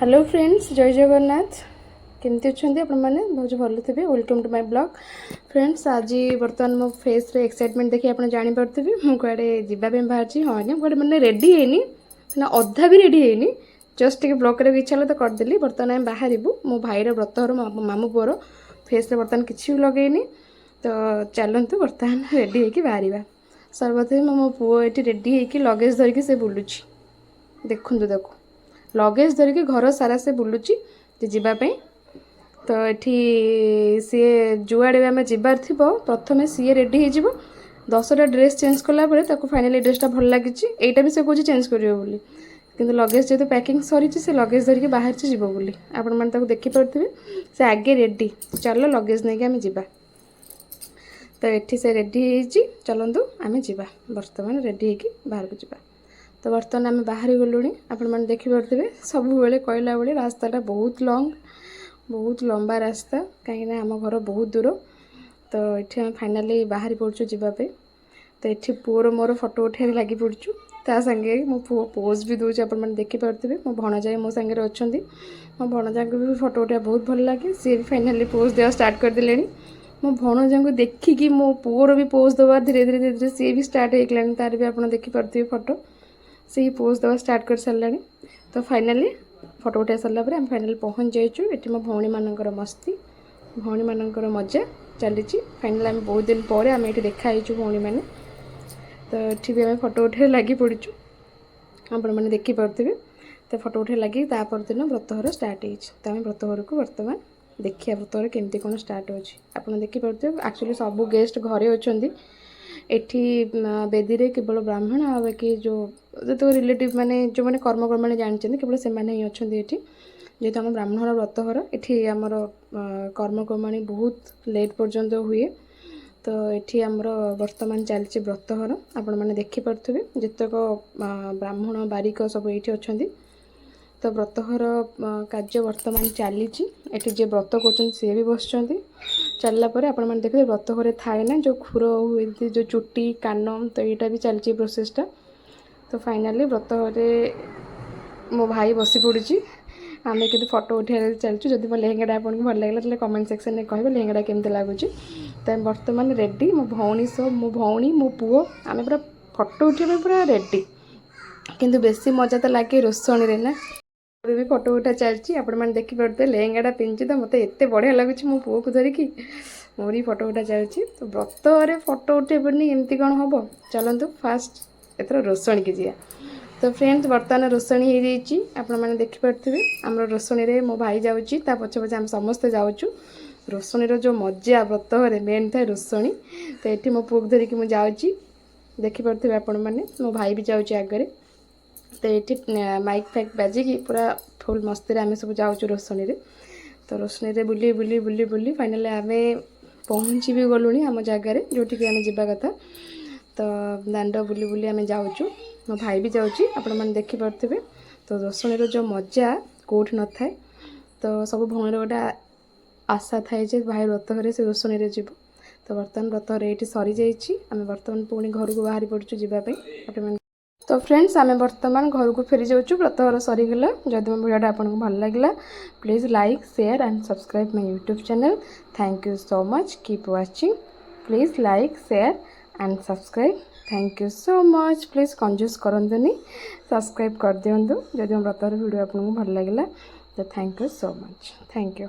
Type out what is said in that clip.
Hello friends, जय जगन्नाथ। केमती अच्छा आपण मैंने बहुत भल थे। Welcome to my blog. Friends, आज बर्तमान मो फेस रे एक्साइटमेंट देखिए आप जानीपे मुझे जावाई बाहर। हाँ ना गोटे मैंने रेडी है ना अधा भी रेडी है जस्ट टे ब्लॉग कर इच्छा तो करदेली। बर्तमान आम बाहर मो भाईर व्रतहर मामू पुअर फेस रे बर्तमान किसी भी लगेनी तो चलतु बर्तमान रेडी होकर बाहर। सर्वप्रथम मो पुओ ये रेडी होकर लगेज धरिकी से बुलूची। देखु देखो लगेज धरिकी घर सारा से बुलूची जीवाई। तो ये सी जुआड़े आम जबार थी प्रथम सी रेडी हो 10टा ड्रेस चेंज कलापर फाइनाली ड्रेसटा भल लगी। यहीटा भी से कौन चेंज करेंगे कि लगेज जेहतु पैकिंग सरी से लगेज धरिकी बाहर से जीव बोली आपण मैंने देखिपे से आगे रेडी चल लगेज नहीं आम जा। तो ये से रेडी चलतु आम जा बर्तमान रेडी हो बाहर को जा। तो बर्तमान आम बाहर गलुणी आपण मैंने देखिपे सब बेले कहला बेले रास्ताटा बहुत लंग बहुत लंबा रास्ता कहीं आम घर बहुत दूर। तो ये आम फाइनाली बाहरी पड़चु जावाई। तो ये पुअर मोर फोटो उठे लगी पड़चु ता संगे मो पुओ पोज भी दूसरे आप देखिपे। मो भणजा मो सागर अच्छा मो भणजा को भी फोटो उठा बहुत भल लगे। सी भी फाइनाली पोज देवा स्टार्ट करदे। मो भणजा को देखिकी मो पुअर भी पोज देवा धीरे धीरे धीरे धीरे सी भी स्टार्ट होगला। तार भी आप देखिपे फोटो से पोज देवा स्टार्ट कर सारा। तो फाइनाली फोटो उठा सारापर आम फाइनाल पहुँच जाइए। ये मो भौणी मानकर मस्ती भौणी मानकर मजा चली। फाइनाल आम बहुत दिन पर आम ये देखाई भौणी मैंने। तो ये भी आम फोटो उठे लगी पड़चु आपण मैंने देखिपे। तो फोटो उठे लगी तापर दिन व्रतहर स्टार्ट हो। तो आम व्रतहर को बर्तमान देखिए व्रतहर केमती कौन स्टार्ट हो देखिपे। एक्चुअली सब गेस्ट घरे अच्छा एठी बेदी रे केवल ब्राह्मण आ बाकी जो जो रिलेटिव माने जो मैंने कर्मकर्माणी जानते केवल से ही अच्छा ये जेहतु आम ब्राह्मण व्रतहर ये आमर कर्मकर्माणी बहुत लेट पर्यंत हुए। तो ये आमर वर्तमान चलती व्रतहर आपण मैंने देखिपे जितक ब्राह्मण बारिक सब ये अच्छा। तो व्रतहर कार्य वर्तमान चली जे व्रत कर सी भी बस चललापर आपण मैंने देखते व्रतहर थाए ना जो खुर हुए जो चुटी कान तो यहाँ भी चलती प्रोसेसटा। तो फाइनाली व्रतहर मो भाई बसी पड़ी आम कि फोटो उठे चलचु। जब मो लेहेंगाटा आपको भल लगे तो कमेंट सेक्शन में कह लेहेंगाटा केमती लगुच। तो बर्तमान रेडी मो भौणी सब मो भौणी मो पुओ आम पूरा फोटो उठाई पूरा रेडी। किंतु बेसी मजा तो लगे रोषणी ना भी फोटो उठा चलती आपण मैंने देखिपे लेहेंगाटा पिंधि। तो मत एत बढ़िया लगुच मो पुओ को धरिकी मोरी फोटो उठा चलती। तो व्रतरे फोटो उठेबनी एमती कौन हम चलतु फास्ट एथर रोषणी की जा। तो फ्रेंड्स बर्तमान रोषणी हो जाइए आपण मैंने देखिपे आम रोषणी रे मो भाई जाऊँगी ता पछे पछे आम समस्ते जाऊँ। रोषणी जो मजा व्रतरे मेन था रोषणी। तो ये मो पुओ धरिकी मुझे जाऊँगी देखिपे आपण मैंने मो भाई भी जाऊँगी आगे। तो ये माइक फैक बाजिकी पूरा फुल मस्ती आम सब जाऊँ रोषणी रे। तो रोषणी रे बुली बुली बुली बुली फाइनाली आम पहुँची भी गलुणी आम जगार जोटिक आम जावा कथा। तो दांड बुली बुली आम जाऊँ मो भाई भी जाऊँगी आपण मैंने देखिपे। तो रोषणी जो मजा कौट न थाए। तो सब भौणी गोटे आशा थाए जे भाई व्रतहर से रोषणी रे जीव। तो बर्तमान व्रतहर ये सरी जाइए आम बर्तमान पुणी घर को बाहरी पड़चु जावाई। तो फ्रेंड्स आम बर्तमान घर को फेरी जाऊँ व्रतहर सरीगला। जदि मो वीडियोटा आपको भल लगे please like share and subscribe my YouTube channel. Thank you so much keep watching. Please like share and subscribe. Thank you so much. Please कंजूस करंतुनी सब्सक्राइब कर दिंतु जदि मो व्रतहर वीडियो आपको भल लगे। तो thank you so much. Thank you.